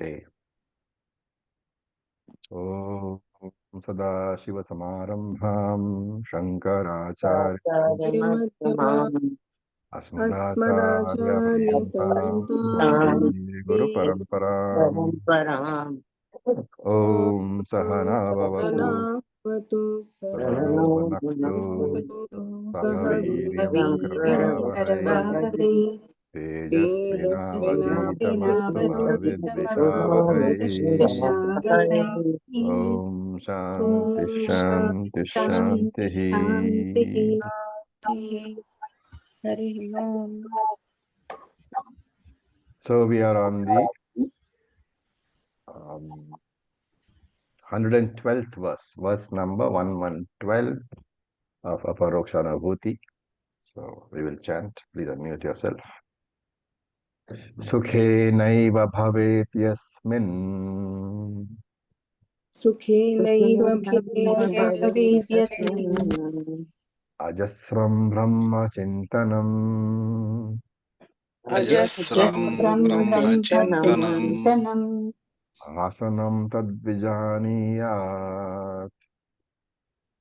Okay. Om Sadashivasamarambham Shankaracharya Asmadacharyaparyantam Vande Guru Paramparam. Om Sahana Bhavatu Sahano Bhunaktu Sahaviryam Karavavahai Tejasvinavadhitamastu Mavidvishavahai. Om Shanti Shanti Shanti. So we are on the 112th verse number 1112 of Aparoksha Anubhuti. So we will chant. Please unmute yourself. Sukhe naiva bhavet yasmin Sukhenaiva bhavet ajasram brahma chintanam Ajasram Brahma Chintanam asanam tadvijaniyat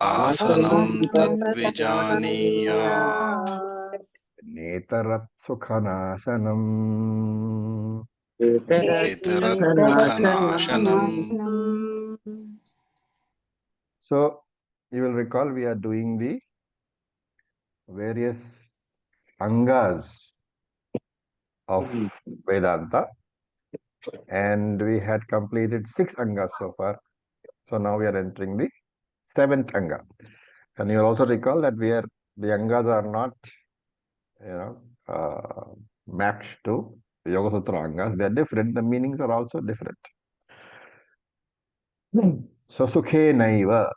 Asanam Tadvijaniyat netarat sukhanashanam. Itarat Dukhanashanam. So you will recall we are doing the various angas of Vedanta, and we had completed 6 angas so far. So now we are entering the 7th anga. And you will also recall that the angas are not, matched to Yoga Sutra angas. They are different. The meanings are also different. So Sukhe Naiva.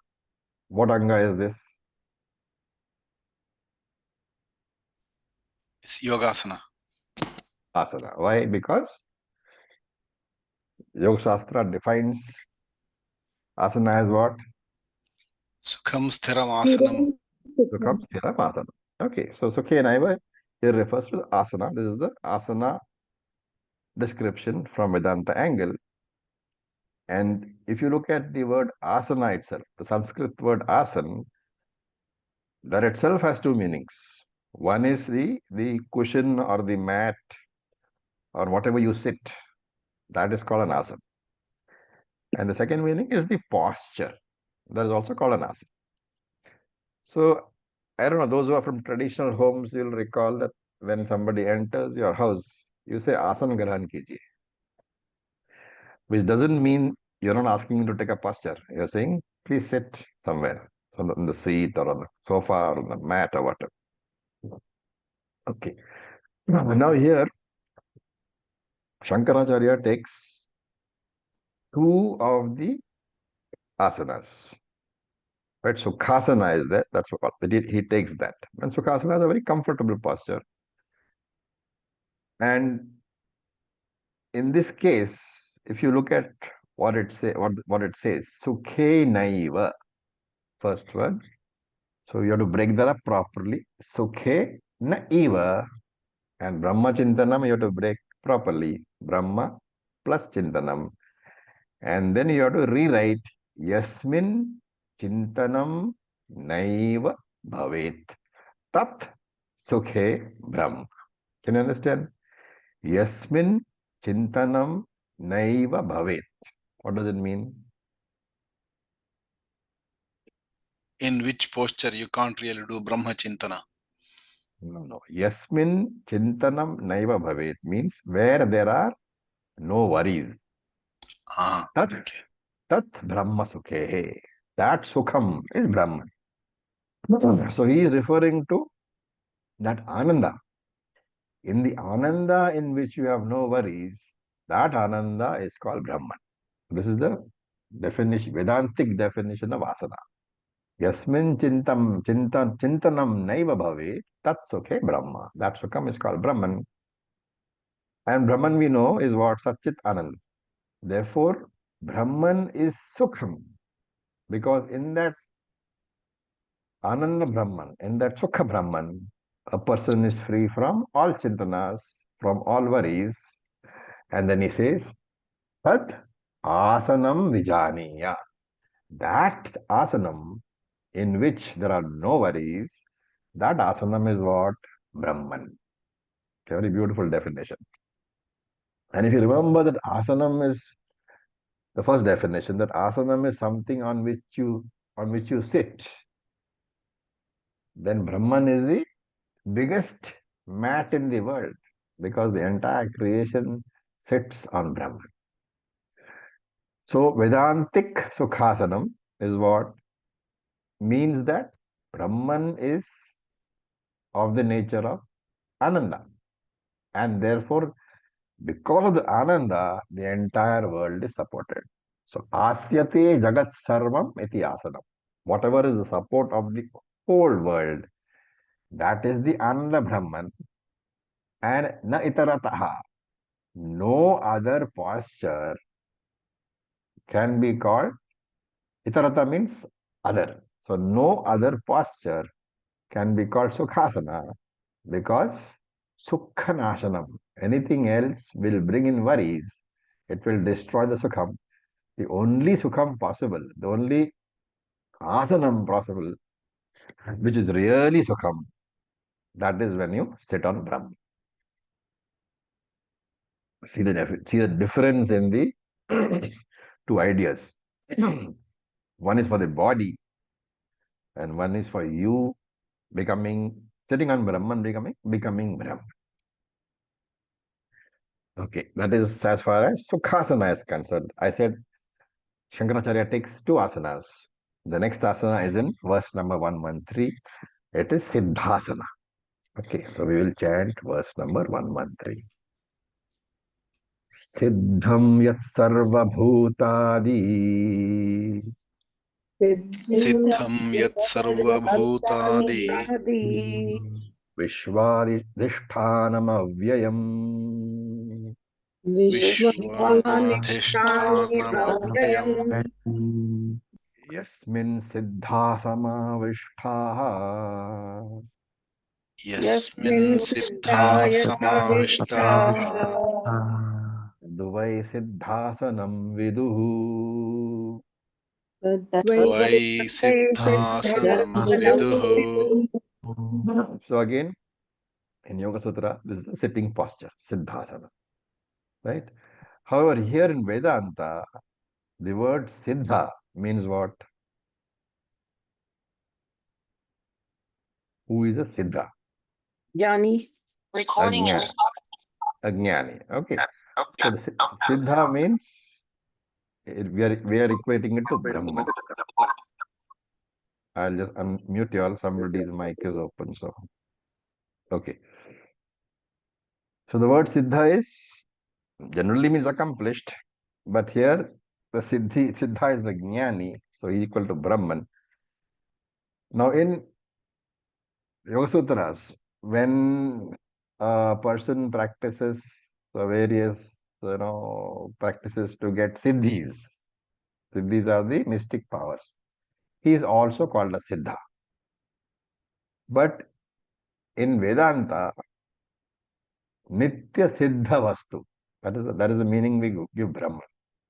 What anga is this? It's Yogasana. Asana. Why? Because Yoga Shastra defines asana as what? Sukham Sthiram Asanam. Sukham Sthiram Asana. Okay, so Sukhe Naiva here refers to asana. This is the asana description from Vedanta angle. And if you look at the word asana itself, the Sanskrit word asan, that itself has 2 meanings. One is the cushion or the mat or whatever you sit. That is called an asana. And the second meaning is the posture. That is also called an asana. So, I don't know, those who are from traditional homes, you'll recall that when somebody enters your house, you say asan grahan kijiye. Which doesn't mean you're not asking him to take a posture. You're saying, please sit somewhere, on the seat or on the sofa or on the mat or whatever. Okay. Now here, Shankaracharya takes 2 of the asanas. Right? Sukhasana is there. That's what he takes that. And Sukhasana is a very comfortable posture. And in this case, if you look at what it says, Sukhe Naiva, first word. So you have to break that up properly. Sukhe Naiva, and Brahma Chintanam you have to break properly. Brahma plus Chintanam. And then you have to rewrite Yasmin Chintanam Naiva Bhavet. Tat Sukhe Brahma. Can you understand? Yasmin Chintanam Naiva Bhavet. What does it mean? In which posture you can't really do Brahma Chintana? No. Yasmin Chintanam Naiva Bhavet means where there are no worries. Tat Brahma Sukhe. That Sukham is Brahman. So he is referring to that Ananda. In the Ananda in which you have no worries, that Ananda is called Brahman. This is the definition, Vedantic definition of asana. Yasmin chintanam naiva bhave, tat sukhe Brahma. That Sukham is called Brahman. And Brahman we know is what? Satchit Anand. Therefore, Brahman is Sukham. Because in that Ananda Brahman, in that Sukha Brahman, a person is free from all chintanas, from all worries. And then he says, Tat asanam vijaniya. That asanam in which there are no worries, that asanam is what? Brahman. Very beautiful definition. And if you remember that asanam is the first definition, that asanam is something on which you sit, then Brahman is the biggest mat in the world because the entire creation sits on Brahman. So Vedantic Sukhasanam is what means that Brahman is of the nature of Ananda. And therefore, because of the Ananda, the entire world is supported. So Asyate Jagat Sarvam iti Asanam. Whatever is the support of the whole world, that is the Ananda Brahman. And na itarataha. No other posture can be called. Itarata means other. So no other posture can be called Sukhasana because Sukhanashanam. Anything else will bring in worries. It will destroy the Sukham. The only Sukham possible, the only Asanam possible, which is really Sukham, that is when you sit on Brahma. See the difference in the two ideas. One is for the body, and one is for you sitting on Brahman, becoming Brahman. Okay, that is as far as Sukhasana is concerned. I said Shankaracharya takes two asanas. The next asana is in verse number 113. It is Siddhasana. Okay, so we will chant verse number 113. Siddham yat sarva bhutadi सिद्धं यत् सर्वभूतादि Vishwadhishthanamavyayam विश्वाधिष्ठानमव्ययम् Yasmin Siddhasamavishtaha यस्मिन् सिद्धा समाविष्टाः Duvai Siddhasanam Viduhu. वै सिद्धासनं विदुः. So again, in Yoga Sutra, this is a sitting posture, Siddhasana. Right? However, here in Vedanta, the word Siddha means what? Who is a Siddha? Jani. Ajnani. Ajnani. Okay. So the Siddha means we are equating it to Brahman. I'll just unmute you all. Somebody's mic is open. So, okay. So the word Siddha is generally means accomplished, but here the Siddha is the Jnani, so he's equal to Brahman. Now in Yoga Sutras, when a person practices various practices to get siddhis, siddhis are the mystic powers. He is also called a Siddha. But in Vedanta, Nitya Siddha Vastu. That is the meaning we give Brahman.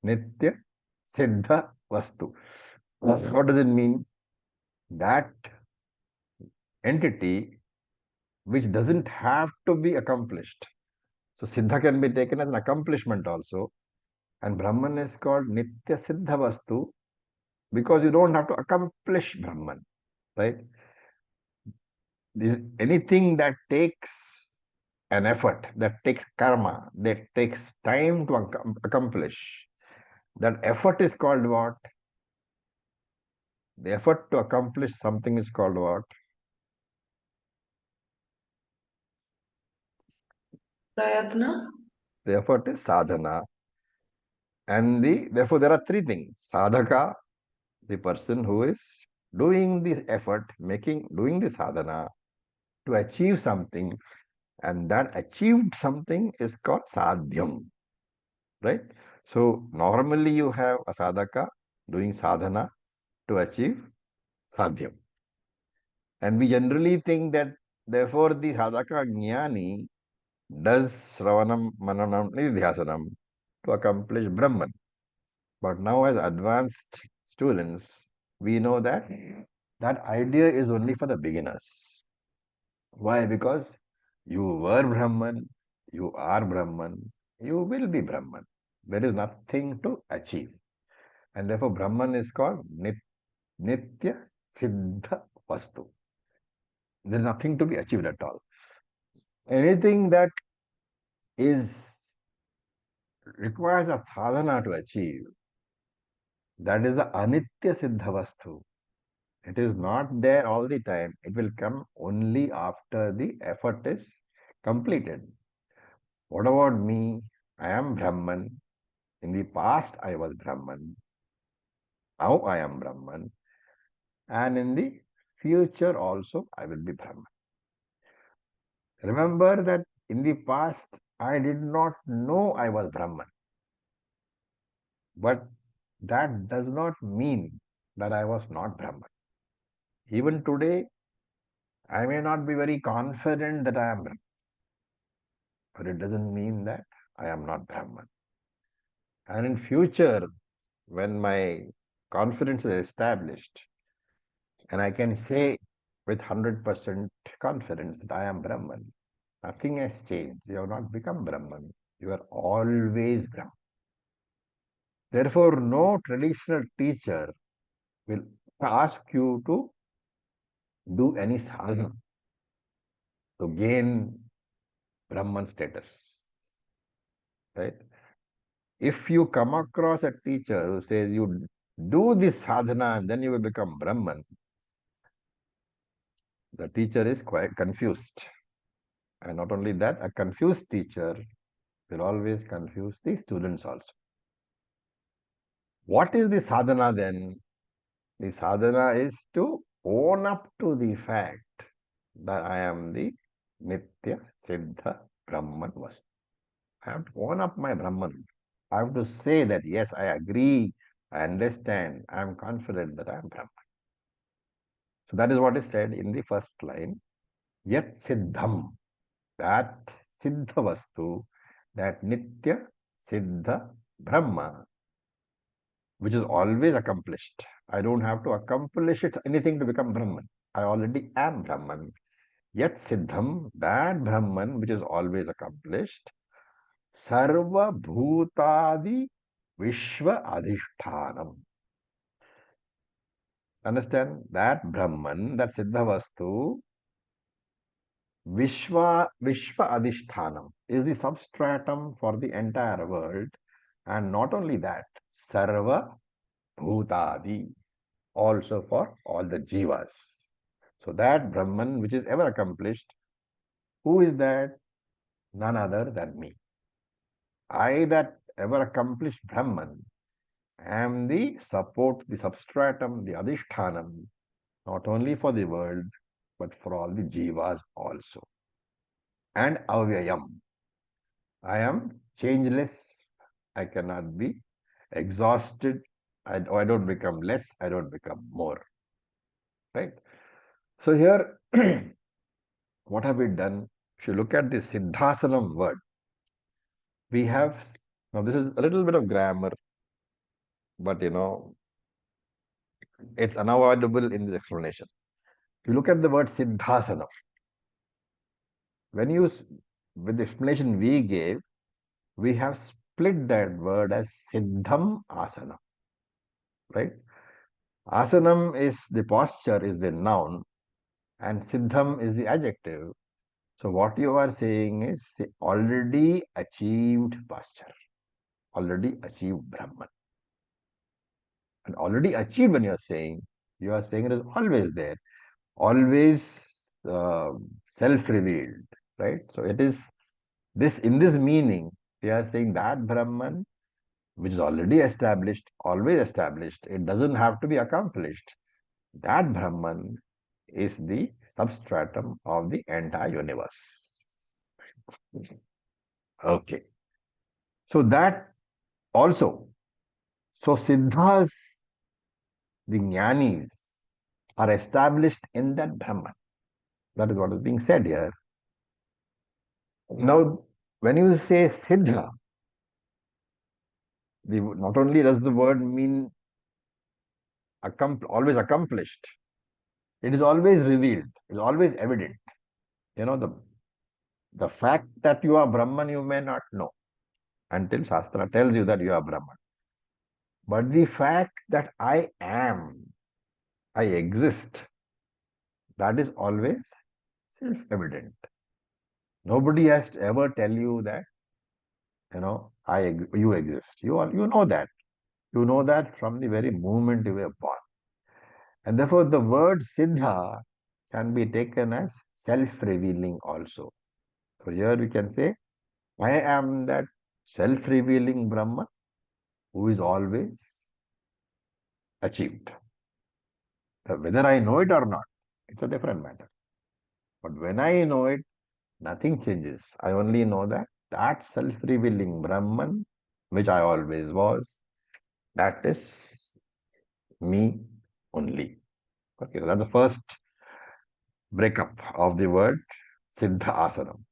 Nitya Siddha Vastu. What does it mean? That entity which doesn't have to be accomplished. So Siddha can be taken as an accomplishment also. And Brahman is called Nitya Siddha Vastu because you don't have to accomplish Brahman. Right? Anything that takes an effort, that takes karma, that takes time to accomplish, that effort is called what? The effort to accomplish something is called what? Prayatna. The effort is sadhana. And therefore there are three things. Sadhaka, the person who is doing the effort, doing the sadhana to achieve something, and that achieved something is called sadhyam. Right? So normally you have a sadhaka doing sadhana to achieve sadhyam. And we generally think that therefore the sadhaka jnani does Sravanam, Mananam, Nidhyasanam. to accomplish Brahman. But now as advanced students, we know that that idea is only for the beginners. Why? Because you were Brahman, you are Brahman, you will be Brahman. There is nothing to achieve. And therefore Brahman is called Nitya Siddha Vastu. There is nothing to be achieved at all. Anything that is requires a sadhana to achieve, that is a Anitya Siddha Vastu. It is not there all the time. It will come only after the effort is completed. What about me? I am Brahman. In the past, I was Brahman. Now I am Brahman. And in the future also, I will be Brahman. Remember that in the past, I did not know I was Brahman. But that does not mean that I was not Brahman. Even today, I may not be very confident that I am Brahman. But it doesn't mean that I am not Brahman. And in future, when my confidence is established, and I can say with 100% confidence that I am Brahman, nothing has changed. You have not become Brahman. You are always Brahman. Therefore, no traditional teacher will ask you to do any sadhana to gain Brahman status. Right? If you come across a teacher who says you do this sadhana and then you will become Brahman, the teacher is quite confused. And not only that, a confused teacher will always confuse the students also. What is the sadhana then? The sadhana is to own up to the fact that I am the Nitya Siddha Brahman Vastu. I have to own up my Brahman. I have to say that yes, I agree, I understand, I am confident that I am Brahman. So that is what is said in the first line. Yat Siddham, that Siddha Vastu, that Nitya Siddha Brahma, which is always accomplished. I don't have to accomplish it anything to become Brahman. I already am Brahman. Yat Siddham, that Brahman which is always accomplished, Sarva Bhutadi Vishwa Adhishthanam. Understand? That Brahman, that Siddha Vastu, Vishwa Adhishthanam is the substratum for the entire world. And not only that, Sarva Bhutadi, also for all the jivas. So that Brahman which is ever accomplished, who is that? None other than me. I, that ever accomplished Brahman, am the support, the substratum, the adhishthanam, not only for the world, but for all the jivas also. And avyayam. I am changeless. I cannot be exhausted. I don't become less. I don't become more. Right? So here, what have we done? If you look at the Siddhasanam word, we have, now this is a little bit of grammar, but it's unavoidable in this explanation. If you look at the word Siddhasanam, when you, with the explanation we gave, we have split that word as Siddham Asana, right? Asanam is the posture, is the noun, and Siddham is the adjective. So what you are saying is already achieved posture, already achieved Brahman. And already achieved when you are saying it is always there, always self-revealed, right? So it is this, in this meaning, they are saying that Brahman, which is already established, always established, it doesn't have to be accomplished. That Brahman is the substratum of the entire universe. Okay. So that also, so Siddhas, the Jnanis, are established in that Brahman. That is what is being said here. Now, when you say Siddha, not only does the word mean always accomplished, it is always revealed, it is always evident. The fact that you are Brahman, you may not know until Shastra tells you that you are Brahman. But the fact that I am, I exist, that is always self-evident. Nobody has to ever tell you that, you exist. You know that. You know that from the very moment you were born. And therefore, the word Siddha can be taken as self-revealing also. So here we can say, I am that self-revealing Brahman who is always achieved. Whether I know it or not, it's a different matter. But when I know it, nothing changes. I only know that self-revealing Brahman, which I always was, that is me only. Okay, so that's the first breakup of the word Siddha Asanam.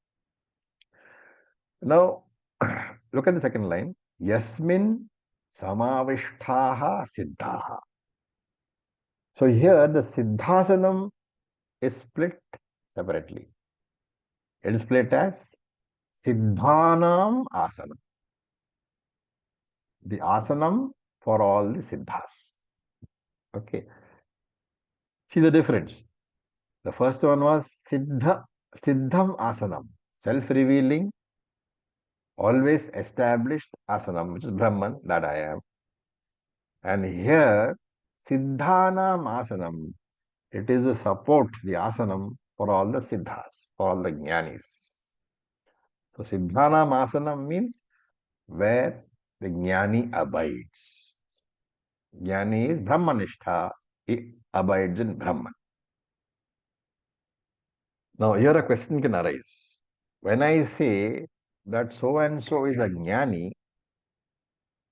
Now, look at the second line. Yasmin samavishtaha siddhaha. So here the Siddhasanam is split separately. It is split as Siddhanam Asanam. The asanam for all the siddhas. Okay. See the difference. The first one was Siddham Asanam, self-revealing, always established asanam, which is Brahman, that I am. And here, Siddhanam Asanam, it is the support, the asanam for all the siddhas, for all the jnanis. So Siddhanam Asanam means where the jnani abides. Jnani is Brahmanishtha, he abides in Brahman. Now, here a question can arise. When I say that so and so is a jnani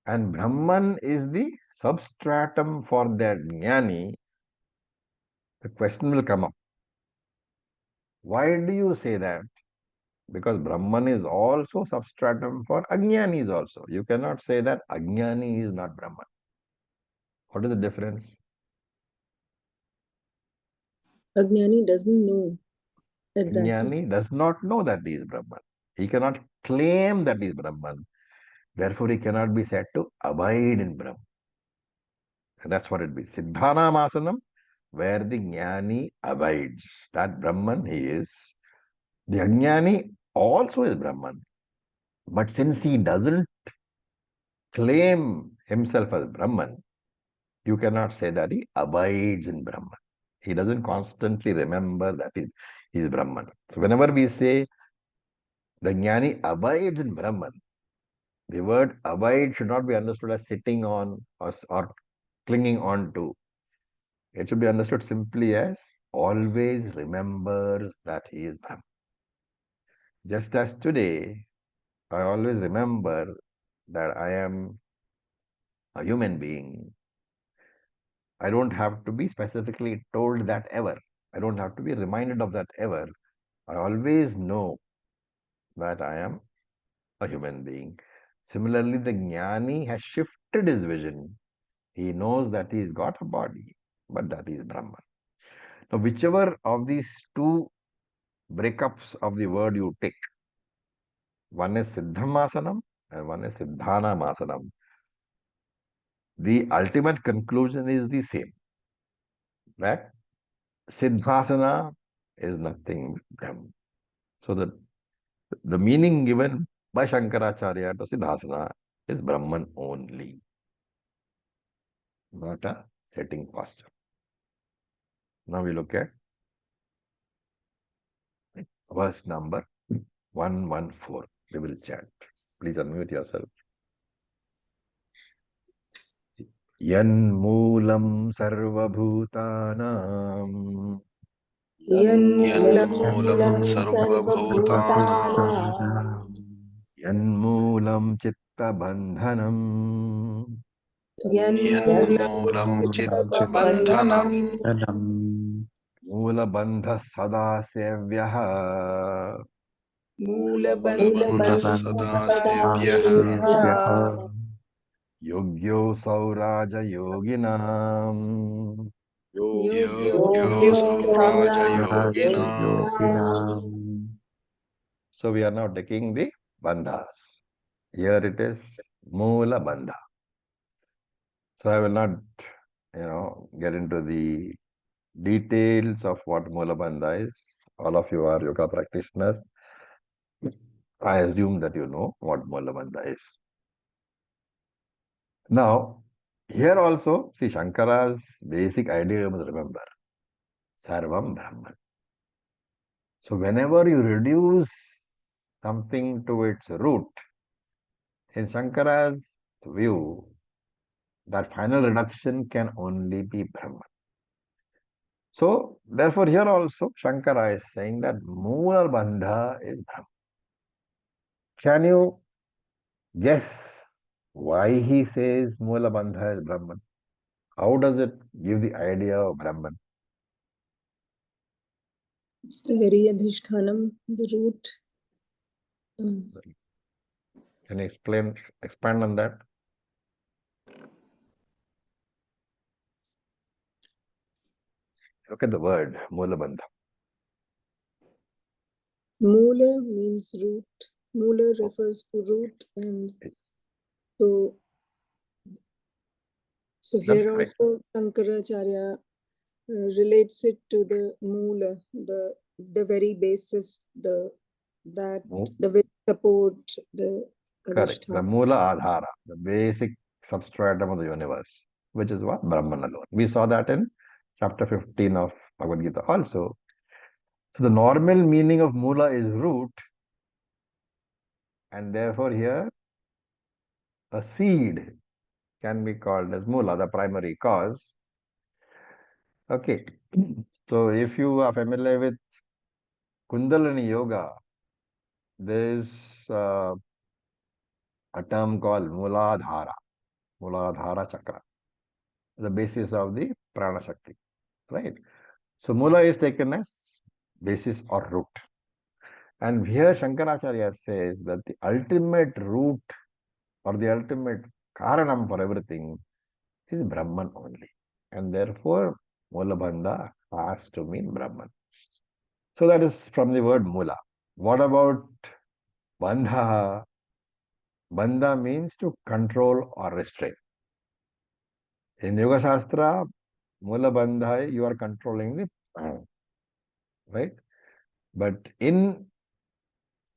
and Brahman is the substratum for that jnani, the question will come up. Why do you say that? Because Brahman is also substratum for ajnanis also. You cannot say that ajnani is not Brahman. What is the difference? Ajnani doesn't know at that time. Jnani does not know that he is Brahman. He cannot claim that he is Brahman. Therefore, he cannot be said to abide in Brahman. And that's what it means. Siddhanam asanam, where the jnani abides. That Brahman he is. The ajnani also is Brahman. But since he doesn't claim himself as Brahman, you cannot say that he abides in Brahman. He doesn't constantly remember that he is Brahman. So whenever we say the jnani abides in Brahman, the word abide should not be understood as sitting on or clinging on to. It should be understood simply as always remembers that he is Brahman. Just as today, I always remember that I am a human being. I don't have to be specifically told that ever. I don't have to be reminded of that ever. I always know that I am a human being. Similarly, the jnani has shifted his vision. He knows that he's got a body, but that is Brahman. Now, whichever of these two breakups of the word you take, one is Siddhamasanam and one is Siddhanamasanam, the ultimate conclusion is the same, that Siddhasana is nothing but Brahman. So the meaning given by Shankaracharya to Siddhasana is Brahman only, not a sitting posture. Now we look at verse number 114. We will chant. Please unmute yourself. Yanmoolam sarvabhutanam Yanmoolam sarvabhutanam Yanmoolam chitta-bandhanam Yanmoolam chit-bandhanam Moola-bandha-sada-sevyaha Mulabandhas sadasevyaha Yogyo Sauraja Yoginam. Yogyo Samraja Yoginam. So we are now taking the bandhas. Here it is Moola Bandha. So I will not, get into the details of what Moola Bandha is. All of you are yoga practitioners. I assume that you know what Moola Bandha is. Now, here also, see Shankara's basic idea you must remember. Sarvam Brahman. So whenever you reduce something to its root, in Shankara's view, that final reduction can only be Brahman. So therefore here also Shankara is saying that Moola Bandha is Brahman. Can you guess why he says Moola Bandha is Brahman? How does it give the idea of Brahman? It's the very adhishthanam, the root. Can you expand on that? Look at the word Moola Bandha. Moola means root. Moola refers to root, and so here correct. also Shankaracharya relates it to the moola, the very basis, the very support, the Correct. The adhisthana. Moola Adhara, the basic substratum of the universe, which is what? Brahman alone. We saw that in chapter 15 of Bhagavad Gita also. So the normal meaning of Moola is root, and therefore here a seed can be called as Moola, the primary cause. Okay. So if you are familiar with Kundalini Yoga, there is a term called Mooladhara, Mooladhara Chakra, the basis of the Prana Shakti, right? So Moola is taken as basis or root. And here Shankaracharya says that the ultimate root or the ultimate Karanam for everything is Brahman only. And therefore, Moola Bandha has to mean Brahman. So that is from the word Moola. What about Bandha? Bandha means to control or restrain. In Yoga Shastra, Moola Bandha, you are controlling the prana, right? But in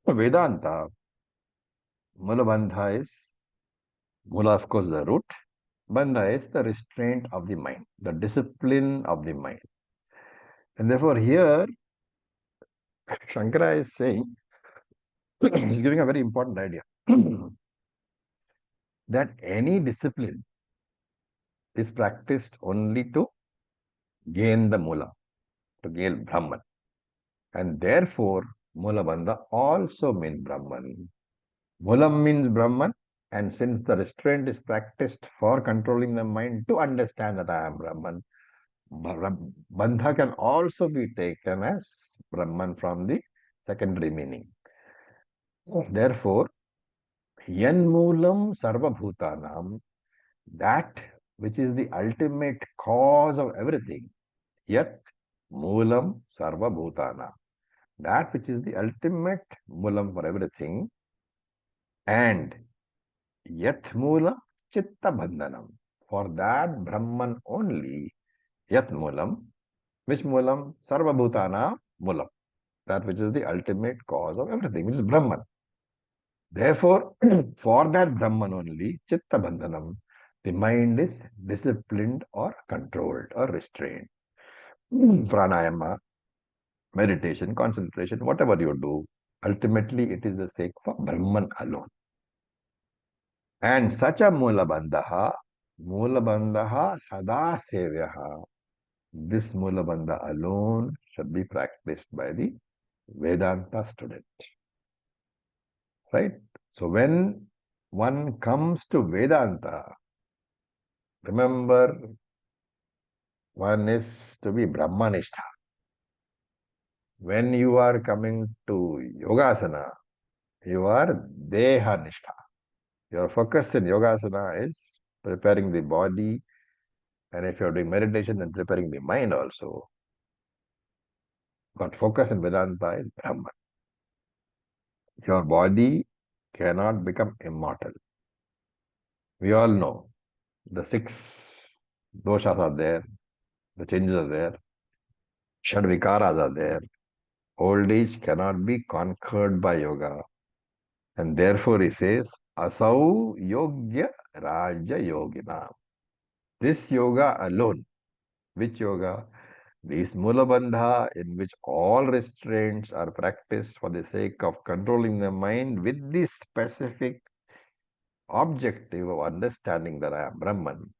Vedanta, Moola Bandha is, Moola of course the root, Bandha is the restraint of the mind, the discipline of the mind. And therefore here, Shankara is saying, he's giving a very important idea, that any discipline is practiced only to gain the Moola, to gain Brahman. And therefore, Moola Bandha also means Brahman. Moolam means Brahman, and since the restraint is practiced for controlling the mind to understand that I am Brahman, Bandha can also be taken as Brahman from the secondary meaning. Therefore, Yan Moolam Sarva Bhutanam, that which is the ultimate cause of everything, Yat Moolam Sarva Bhutana, that which is the ultimate Moolam for everything, and Yat Moolam Chitta Bandhanam, for that Brahman only, Yat Moolam, which Moolam? Sarva Bhutana Moolam, that which is the ultimate cause of everything, which is Brahman. Therefore, for that Brahman only, Chitta Bandhanam, the mind is disciplined or controlled or restrained. Pranayama, meditation, concentration, whatever you do, ultimately it is the sake for Brahman alone. And such a Moola Bandha Sada Sevyaha, this Moola Bandha alone should be practiced by the Vedanta student. Right? So when one comes to Vedanta, remember, one is to be Brahmanishtha. When you are coming to Yogasana, you are Dehanishtha. Your focus in Yogasana is preparing the body, and if you're doing meditation, then preparing the mind also. But focus in Vedanta is Brahman. Your body cannot become immortal. We all know the 6 doshas are there, the changes are there, Shadvikaras are there. Old age cannot be conquered by yoga. And therefore he says, Asau Yogya Raja Yogina. This yoga alone, which yoga? This Mulabandha, in which all restraints are practiced for the sake of controlling the mind with the specific objective of understanding that I am Brahman,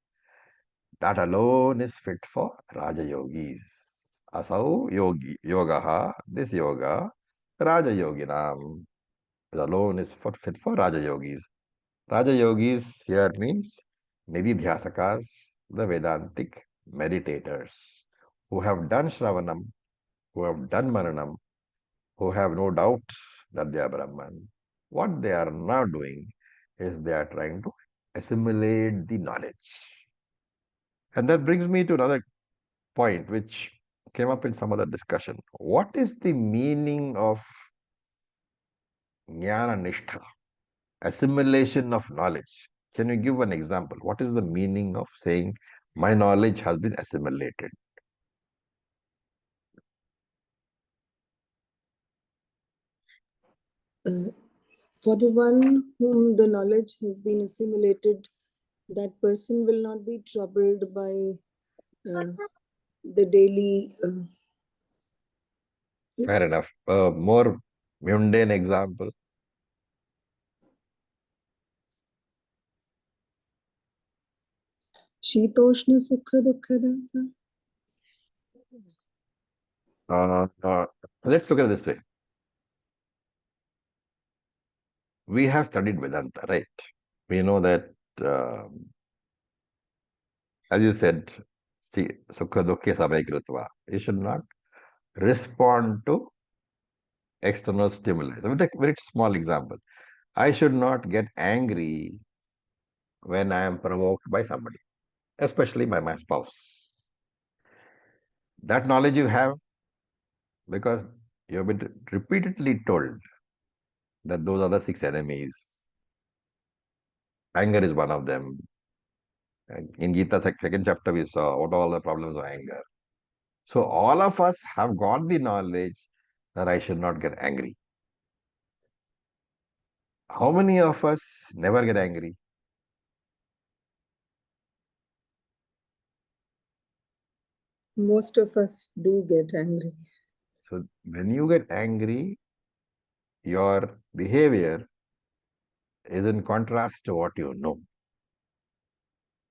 that alone is fit for Raja Yogis. Asau Yogi, Yogaha, this yoga, Raja Yoginam, alone is fit for Raja Yogis. Raja Yogis here means Nididhyasakas, the Vedantic meditators, who have done Shravanam, who have done Maranam, who have no doubts that they are Brahman. What they are now doing is they are trying to assimilate the knowledge. And that brings me to another point which came up in some other discussion. What is the meaning of Jnana Nishtha, assimilation of knowledge? Can you give an example? What is the meaning of saying my knowledge has been assimilated? For the one whom the knowledge has been assimilated, that person will not be troubled by the daily. Fair enough. More mundane example. Shitoshna Sukha Dukkha. Let's look at it this way. We have studied Vedanta, right? We know that, as you said, see, Sukha Dukkha Samay Krutva. You should not respond to external stimuli. So we take a very small example. I should not get angry when I am provoked by somebody, especially by my spouse. That knowledge you have because you have been repeatedly told that those are the 6 enemies. Anger is one of them. In Gita, second chapter, we saw what are all the problems of anger. So all of us have got the knowledge that I should not get angry. How many of us never get angry? Most of us do get angry. So when you get angry, your behavior is in contrast to what you know.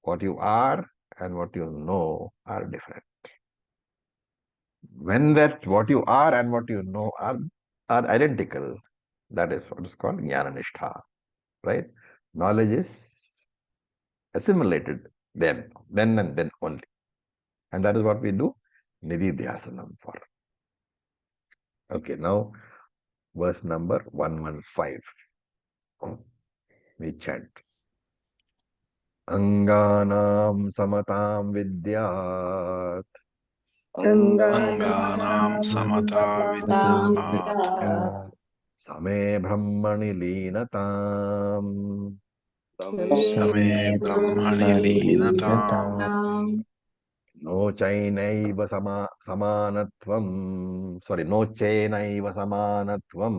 What you are and what you know are different. When that what you are and what you know are identical, that is what is called Jnana-nishtha, right? Knowledge is assimilated then and then only. And that is what we do Nididhyasanam for. Okay, now verse number 115. We chant. Anganam samatam vidyat. Anganam samata vidyat. Same brahmani linatam. Same brahmani linatam. No chainaiva samanatvam. Sorry, no chainaiva samanatvam.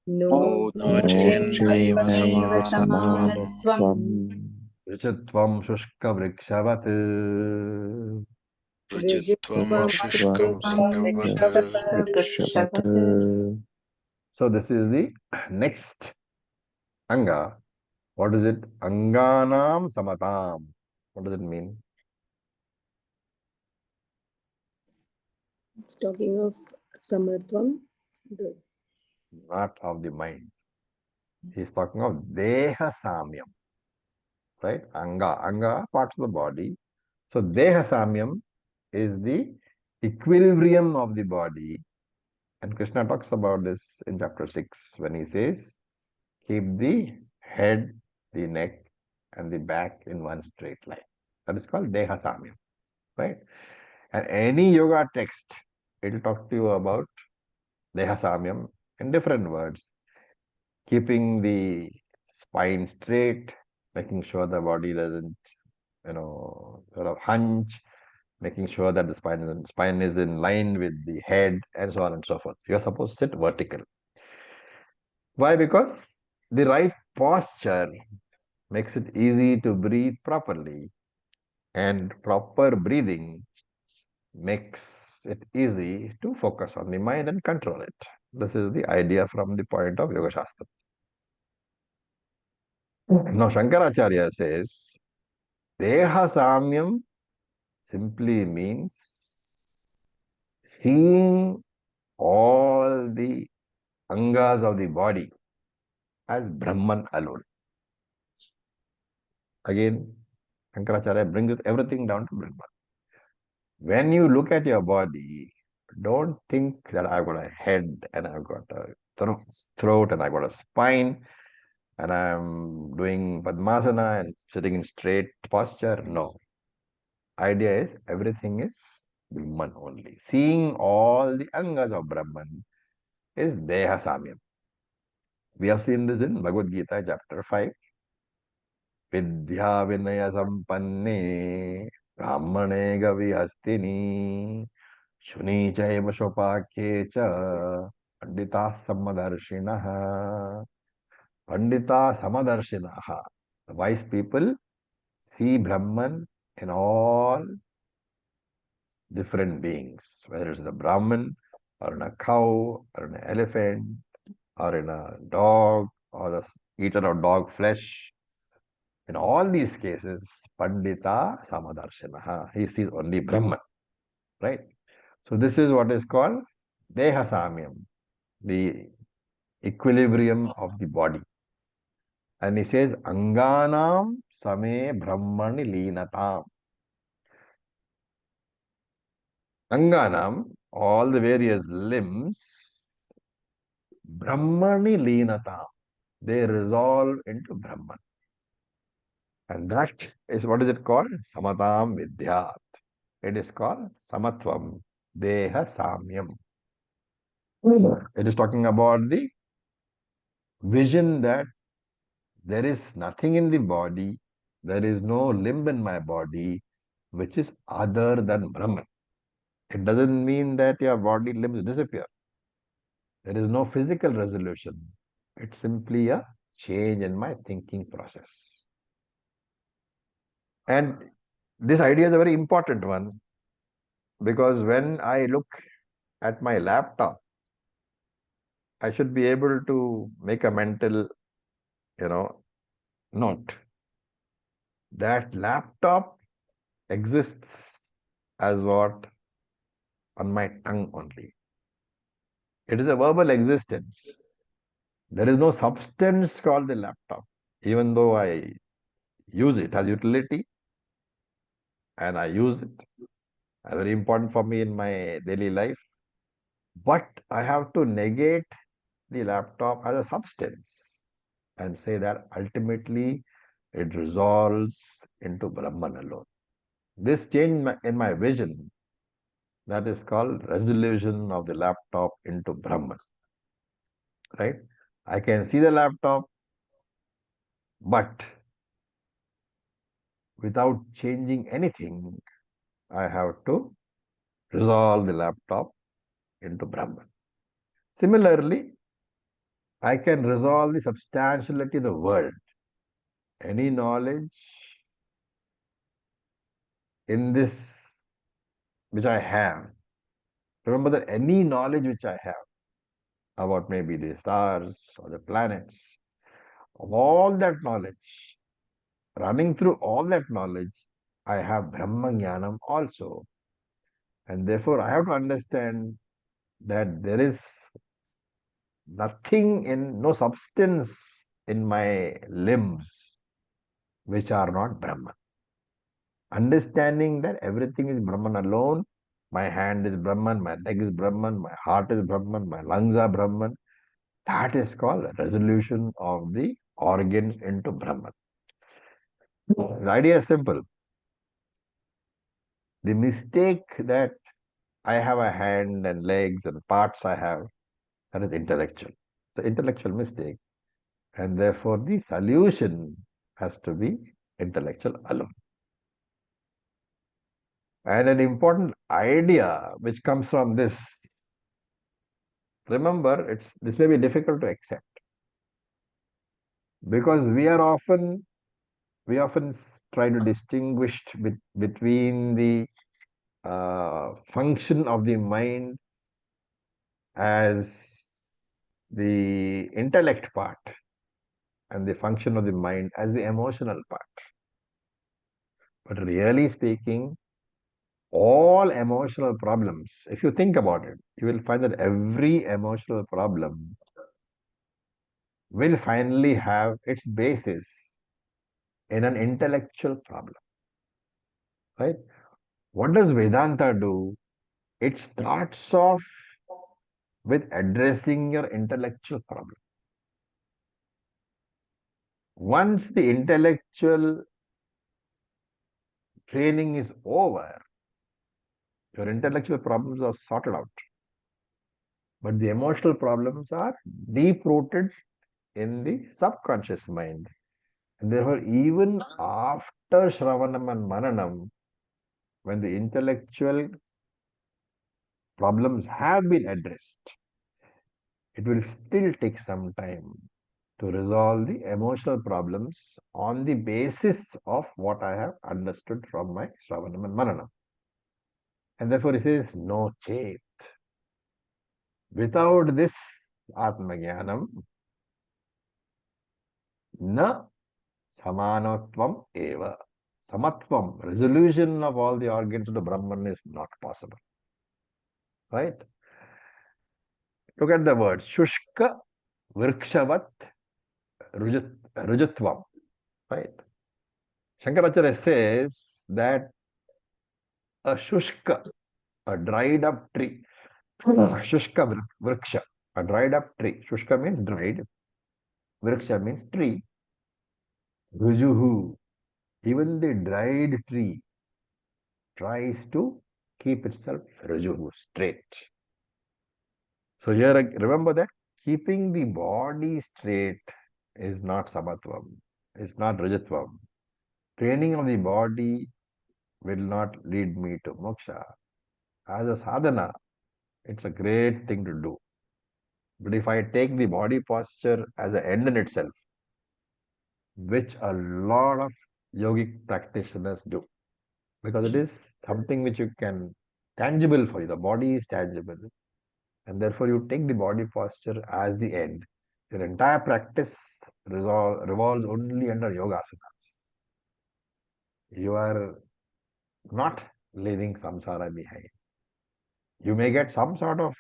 No No chennaiva samanatvam. Richatvam shushka vrikshavat. Rajatvam shushka vrikavat. So this is the next anga. What is it? Anganam samatam. What does it mean? It's talking of samartvam. Not of the mind. He's talking of deha samyam. Right? Anga, parts of the body. So deha samyam is the equilibrium of the body. And Krishna talks about this in chapter 6 when he says, keep the head, the neck, and the back in one straight line. That is called Deha Samyam, right? And any yoga text, it will talk to you about Deha Samyam in different words, keeping the spine straight, making sure the body doesn't, sort of hunch, making sure that the spine is in line with the head, and so on and so forth. You're supposed to sit vertical. Why? Because the right posture makes it easy to breathe properly, and proper breathing makes it easy to focus on the mind and control it. This is the idea from the point of Yoga Shastra. Now, Shankaracharya says, Deha Samyam simply means seeing all the angas of the body as Brahman alone. Again, Shankaracharya brings it everything down to Brahman. When you look at your body, don't think that I've got a head and I've got a throat and I've got a spine and I'm doing Padmasana and sitting in straight posture. No. Idea is everything is Brahman only. Seeing all the angas of Brahman is Deha Samyam. We have seen this in Bhagavad Gita chapter 5. Vidya Vinaya Sampanne Brahmane Gavi Hastini Shuni Chaiva Shopakye Cha Pandita Samadarshinaha. Pandita Samadarshinaha. The wise people see Brahman in all different beings, whether it's in a Brahman or in a cow or in an elephant or in a dog or the eater of dog flesh. In all these cases, Pandita Samadarshinaha. He sees only Brahman, right? So this is what is called Deha Samyam, the equilibrium of the body. And he says, Anganam Same Brahmani Linatam. Anganam, all the various limbs, Brahmani Linatam. They resolve into Brahman. And that is, what is it called? Samatam Vidyat. It is called Samatvam Deha Samyam. It is talking about the vision that there is nothing in the body, there is no limb in my body which is other than Brahman. It doesn't mean that your body limbs disappear. There is no physical resolution. It's simply a change in my thinking process. And this idea is a very important one, because when I look at my laptop, I should be able to make a mental, note that laptop exists as what? On my tongue only. It is a verbal existence. There is no substance called the laptop, even though I use it as utility and I use it. Very important for me in my daily life. But I have to negate the laptop as a substance and say that ultimately it resolves into Brahman alone. This change in my vision, that is called resolution of the laptop into Brahman. Right? I can see the laptop, but without changing anything, I have to resolve the laptop into Brahman. Similarly, I can resolve the substantiality of the world. Any knowledge in this which I have, remember that any knowledge which I have about maybe the stars or the planets, of all that knowledge, running through all that knowledge, I have Brahma Jnanam also. And therefore, I have to understand that there is nothing no substance in my limbs which are not Brahman. Understanding that everything is Brahman alone, my hand is Brahman, my leg is Brahman, my heart is Brahman, my lungs are Brahman, that is called resolution of the organs into Brahman. The idea is simple. The mistake that I have a hand and legs and parts I have, that is intellectual. It's an intellectual mistake. And therefore, the solution has to be intellectual alone. And an important idea which comes from this, remember, this may be difficult to accept because we often try to distinguish between the function of the mind as the intellect part and the function of the mind as the emotional part. But really speaking, all emotional problems, if you think about it, you will find that every emotional problem will finally have its basis in an intellectual problem, right? What does Vedanta do? It starts off with addressing your intellectual problem. Once the intellectual training is over, your intellectual problems are sorted out. But the emotional problems are deep rooted in the subconscious mind. And therefore, even after Shravanam and Mananam, when the intellectual problems have been addressed, it will still take some time to resolve the emotional problems on the basis of what I have understood from my Shravanam and Mananam. And therefore, it says no chet. Without this Atmagyanam, na samanatvam eva. Samatvam, resolution of all the organs of the Brahman is not possible. Right? Look at the word Shushka Vrikshavat Rujatvam. Right? Shankaracharya says that a Shushka, a dried up tree, Shushka Vriksha, a dried up tree. Shushka means dried, Vriksha means tree. Rujuhu, even the dried tree tries to keep itself Rujuhu, straight. So here, remember that keeping the body straight is not samatvam, is not rajatvam. Training of the body will not lead me to moksha. As a sadhana, it's a great thing to do. But if I take the body posture as an end in itself, which a lot of yogic practitioners do, because it is something which you can tangible for you. The body is tangible, and therefore you take the body posture as the end. Your entire practice revolves only under yoga asanas. You are not leaving samsara behind. You may get some sort of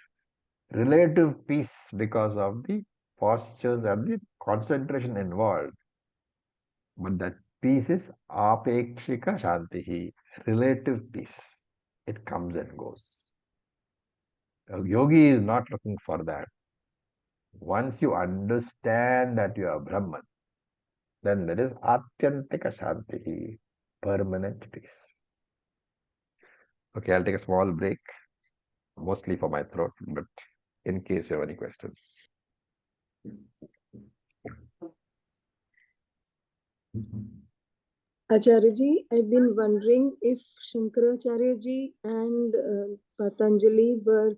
relative peace because of the postures and the concentration involved. But that peace is apekshika shantihi, relative peace. It comes and goes. A yogi is not looking for that. Once you understand that you are Brahman, then there is atyantika shantihi, permanent peace. Okay, I'll take a small break, mostly for my throat, but in case you have any questions. Acharya ji, I've been wondering if Shankaracharya ji and Patanjali were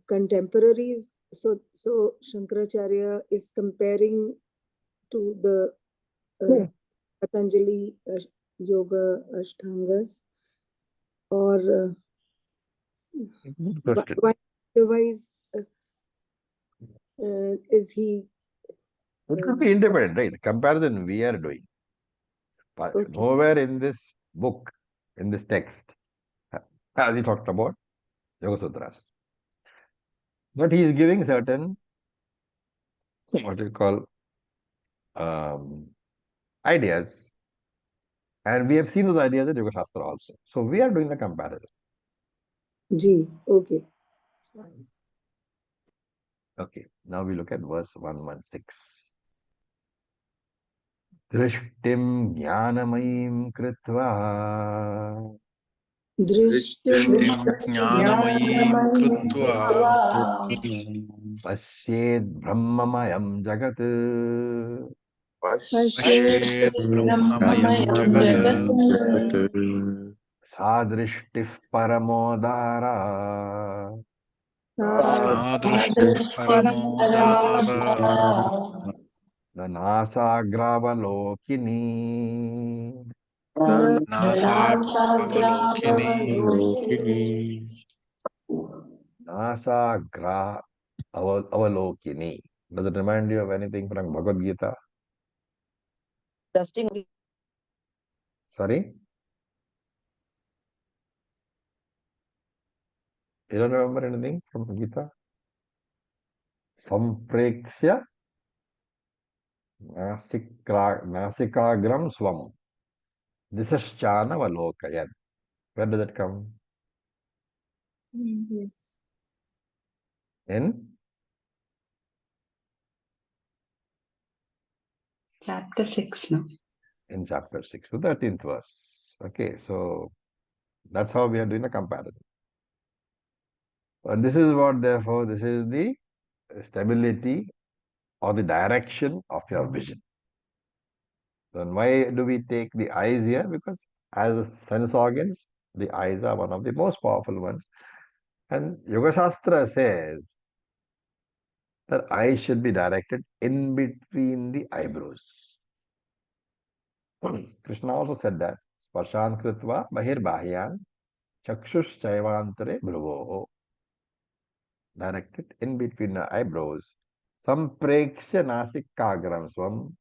contemporaries. So Shankaracharya is comparing to the Patanjali Yoga Ashtangas, or Good question. why otherwise is he? It could be independent, right? The comparison we are doing. But Okay. nowhere in this book, in this text, has he talked about Yoga Sutras. But he is giving certain, what you call, ideas. And we have seen those ideas in Yoga Shastra also. So we are doing the comparison. Ji, okay. Okay, now we look at verse 116. Drishtim Jnanamayim Kritva Drishtim दृष्टिं ज्ञानमयीं कृत्वा Pashed Brahmamayam Jagat Pashyat पश्येद् ब्रह्ममयं जगत् Sadrishtif Paramodara Sa सा दृष्टिः परमोदारा Nanasagravalokini Na नासाग्रवलोकिनी Nasagra Avalokini. Does it remind you of anything from Bhagavad Gita? Sorry? You don't remember anything from Gita? Samprekshya Nasikagram Swam. This is Chana Valokayan. Where does it come? Yes. In Chapter 6 now. in chapter 6, the 13th verse. Okay, so that's how we are doing the comparison. And this is what, therefore, this is the stability or the direction of your vision. Then why do we take the eyes here? Because as sense organs, the eyes are one of the most powerful ones. And Yoga Shastra says that eyes should be directed in between the eyebrows. Krishna also said that. Sparshan kritva bahir bahyan chakshush chaivantare bhruvoho. Directed in between the eyebrows. Sampreksha nasikagram swam.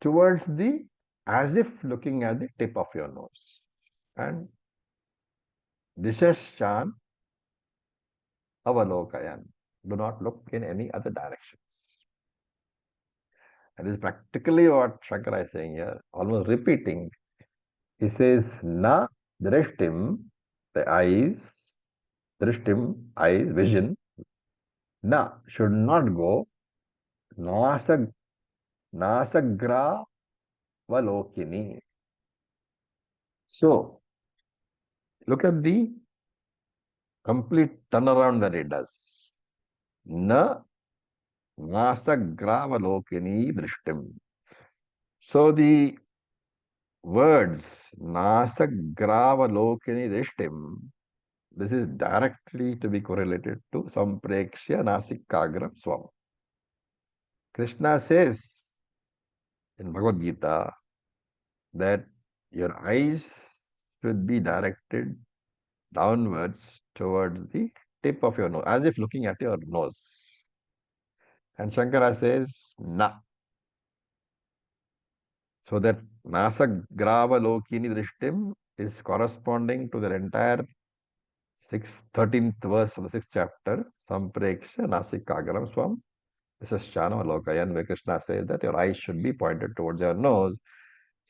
Towards the, as if looking at the tip of your nose. And Dishashan Avalokayan. Do not look in any other directions. That is practically what Shankara is saying here, almost repeating. He says, Na drishtim, the eyes, drishtim, eyes, vision, na, should not go, nasag, nasagra valokini. So, look at the complete turnaround that it does. Na nasagra valokini drishtim. So, the words nasagravalokini drishtim, this is directly to be correlated to samprekshya nasikagram swam. Krishna says in Bhagavad Gita that your eyes should be directed downwards towards the tip of your nose, as if looking at your nose. And Shankara says, na. So that nasagravalokini drishtim is corresponding to the entire 13th verse of the 6th chapter, Sampreksha Nasikagaram Swam. This is Chana Lokayan, where Krishna says that your eyes should be pointed towards your nose.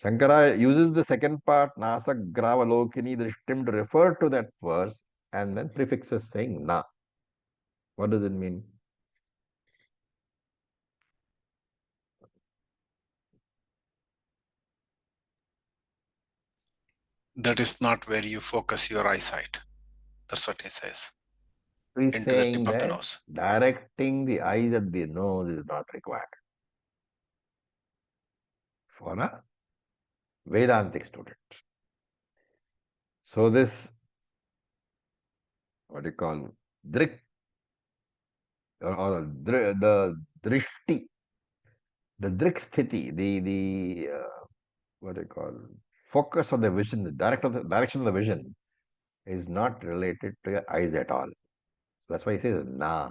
Shankara uses the second part, Nasagravalokini Drishtim, to refer to that verse and then prefixes saying Na. What does it mean? That is not where you focus your eyesight. That's what he says. He's Into the saying tip of the that nose. directing the eyes at the nose is not required for a Vedantic student. So this, what do you call, drik, or the drishti, the drik sthiti, the what do you call, focus of the vision, the direction of the vision is not related to your eyes at all. That's why he says na,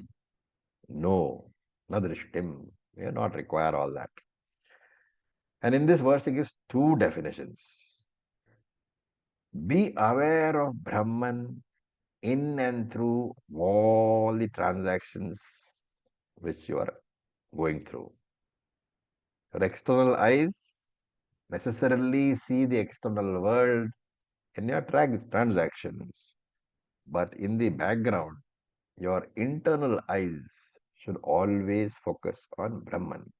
no, na drishtim. You do not require all that. And in this verse, he gives two definitions. Be aware of Brahman in and through all the transactions which you are going through. Your external eyes necessarily see the external world in your transactions, but in the background, your internal eyes should always focus on Brahman.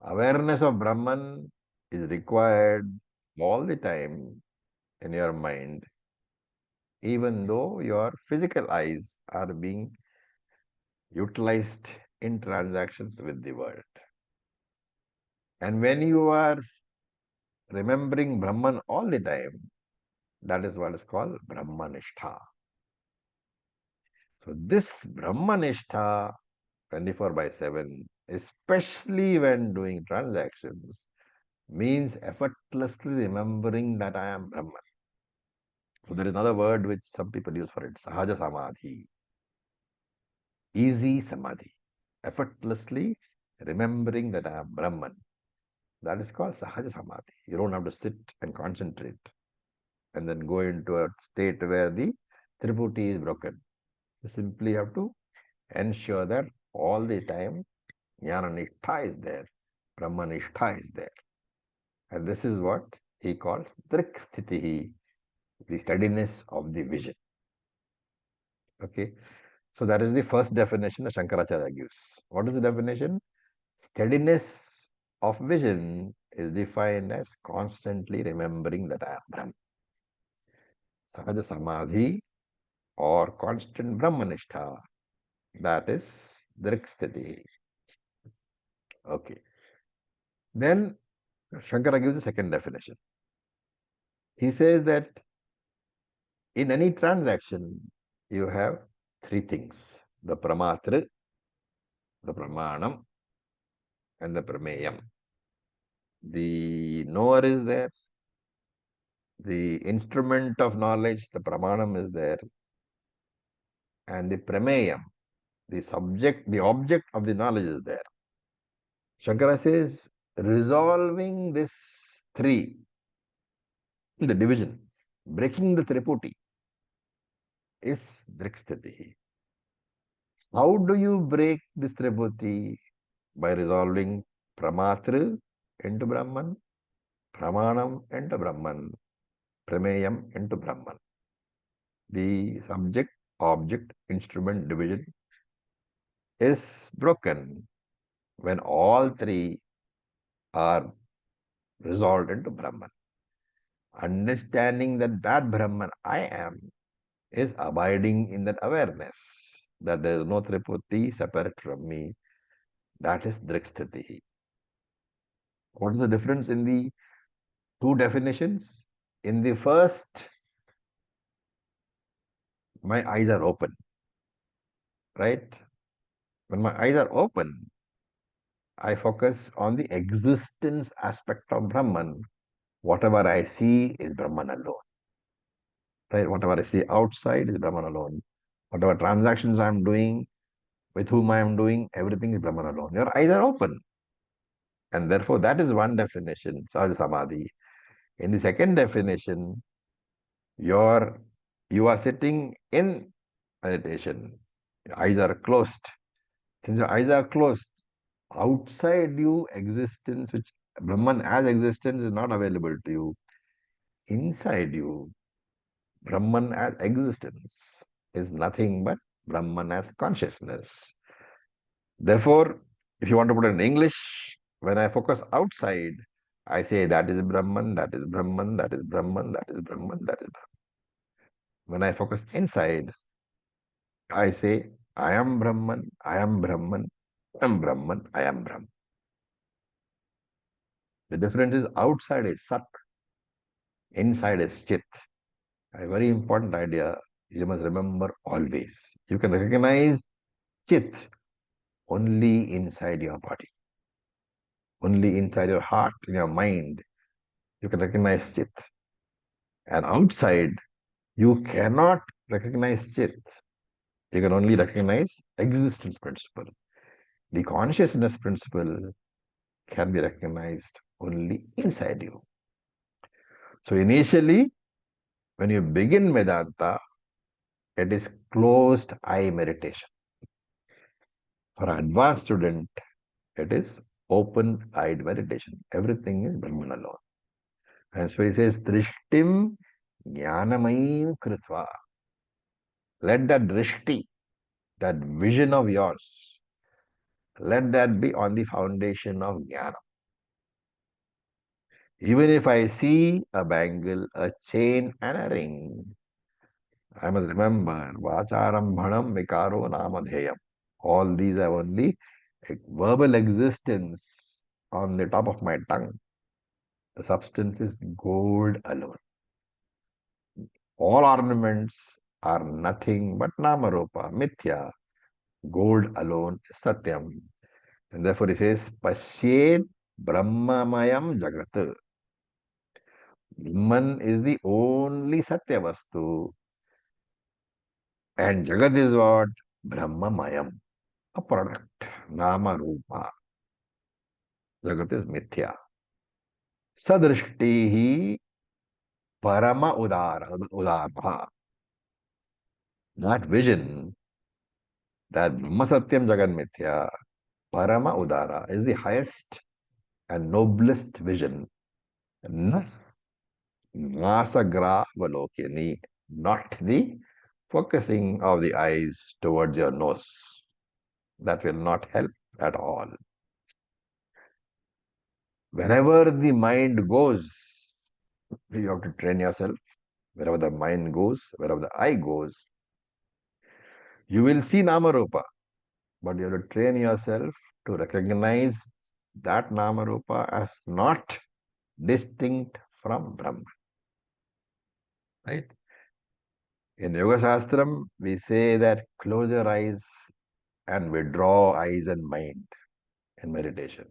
Awareness of Brahman is required all the time in your mind, even though your physical eyes are being utilized in transactions with the world. And when you are remembering Brahman all the time, that is what is called Brahmanishtha. So this Brahmanishtha 24/7, especially when doing transactions, means effortlessly remembering that I am Brahman. So there is another word which some people use for it, Sahaja Samadhi, easy Samadhi, effortlessly remembering that I am Brahman. That is called Sahaja Samadhi. You don't have to sit and concentrate and then go into a state where the Triphuti is broken. You simply have to ensure that all the time Jnana Nishtha is there, Brahma Nishtha is there. And this is what he calls Driksthitihi, the steadiness of the vision. Okay, so that is the first definition that Shankaracharya gives. What is the definition? Steadiness of vision is defined as constantly remembering that I am Brahman. Sahaja Samadhi or constant Brahmanishtha, that is Driksthiti. Okay. Then Shankara gives a second definition. He says that in any transaction, you have three things: the Pramatra, the Pramanam, and the Prameyam. The knower is there, the instrument of knowledge, the Pramanam is there, and the Prameyam, the subject, the object of the knowledge is there. Shankara says, resolving this three, the division, breaking the Triphuti, is Drikstati. How do you break this Triphuti? By resolving Pramatra into Brahman, Pramanam into Brahman, Prameyam into Brahman. The subject, object, instrument division is broken when all three are resolved into Brahman. Understanding that Brahman I am is abiding in that awareness that there is no Triphuti separate from me. That is Driksthiti. What is the difference in the two definitions? In the first, my eyes are open, right? When my eyes are open, I focus on the existence aspect of Brahman. Whatever I see is Brahman alone. Right? Whatever I see outside is Brahman alone. Whatever transactions I'm doing, with whom I am doing, everything is Brahman alone. Your eyes are open. And therefore, that is one definition, Sahaja Samadhi. In the second definition, you are sitting in meditation. Your eyes are closed. Since your eyes are closed, outside you existence, which Brahman as existence is not available to you. Inside you, Brahman as existence is nothing but Brahman as consciousness. Therefore, if you want to put it in English, when I focus outside, I say that is Brahman, that is Brahman, that is Brahman, that is Brahman, that is Brahman. When I focus inside, I say I am Brahman, I am Brahman, I am Brahman, I am Brahman. The difference is outside is Sat, inside is Chit. A very important idea you must remember always. You can recognize Chit only inside your body, only inside your heart, in your mind. You can recognize Chit. And outside, you cannot recognize Chit. You can only recognize existence principle. The consciousness principle can be recognized only inside you. So initially, when you begin Vedanta, it is closed eye meditation. For an advanced student, it is open-eyed meditation. Everything is Brahman alone. And so he says, Drishtim Jnanamayim Kritva. Let that drishti, that vision of yours, let that be on the foundation of Jnana. Even if I see a bangle, a chain, and a ring, I must remember Vacharambhanam Vikaro Namadheyam. All these have only a verbal existence on the top of my tongue. The substance is gold alone. All ornaments are nothing but Namarupa, Mithya. Gold alone is Satyam. And therefore he says, Pashyed Brahmamayam Jagat. Brahman is the only Satya Vastu. And Jagat is what? Brahmamayam. A product. Namarupa. Jagat is Mithya. Sadrishtihi Parama Udara. That vision, that Brahma Satyam Jagat Mithya, Parama Udara is the highest and noblest vision. Nasagra Valokini, not the focusing of the eyes towards your nose. That will not help at all. Wherever the mind goes, you have to train yourself. Wherever the mind goes, wherever the eye goes, you will see Namarupa, but you have to train yourself to recognize that Namarupa as not distinct from Brahman. Right? In Yoga Shastram, we say that close your eyes and withdraw eyes and mind in meditation.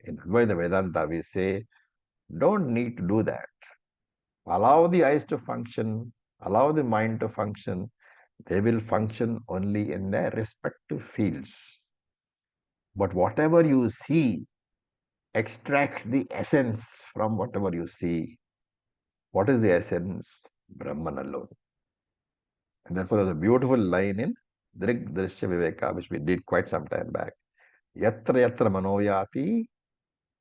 In Advaita Vedanta, we say, don't need to do that. Allow the eyes to function, allow the mind to function. They will function only in their respective fields. But whatever you see, extract the essence from whatever you see. What is the essence? Brahman alone. And therefore, there's a beautiful line in Drig Drishya Viveka, which we did quite some time back. Yatra yatra manoyati,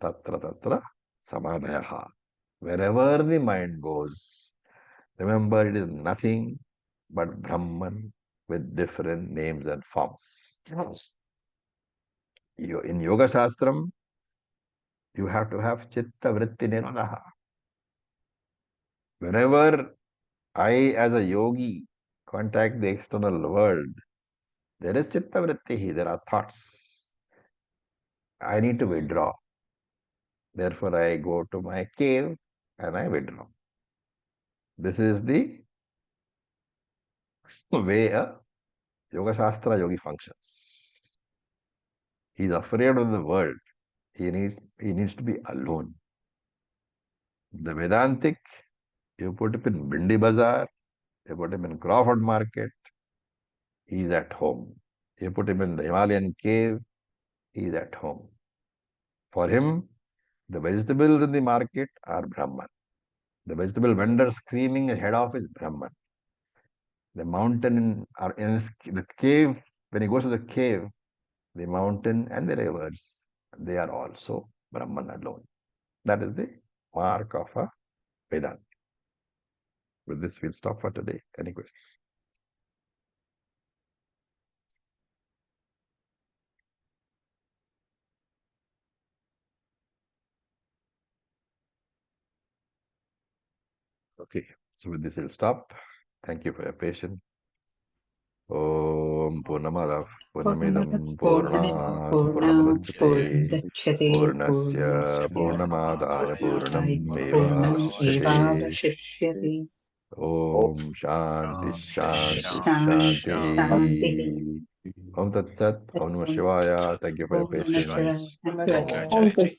tatra tatra samadhayaha. Wherever the mind goes, remember it is nothing but Brahman with different names and forms. In Yoga Shastram, you have to have Chitta Vritti Nirodha. Whenever I, as a yogi, contact the external world, there is Chitta Vritti, there are thoughts. I need to withdraw. Therefore, I go to my cave and I withdraw. This is the way a Yoga Shastra yogi functions. He is afraid of the world. He needs to be alone. The Vedantic, you put him in Bindi Bazaar, you put him in Crawford Market, he is at home. You put him in the Himalayan cave, he is at home. For him, the vegetables in the market are Brahman. The vegetable vendor screaming ahead of is Brahman. The mountain or in the cave, when he goes to the cave, the mountain and the rivers, they are also Brahman alone. That is the mark of a Vedanta. With this, we'll stop for today. Any questions? Okay, so with this, we'll stop. Thank you for your patience. Om Purnamadav Purnamidam Purnat Purnamudachyate Purnamudachyate Purnasya Purnamadaya Purnamevavashyate Purnamevavashyate Om Shanti Shanti Shanti Shanti Om Tat Sat Om Namah Shivaya. Thank you for your Om Namah patience. Shivaya. Thank you, Acharya ji.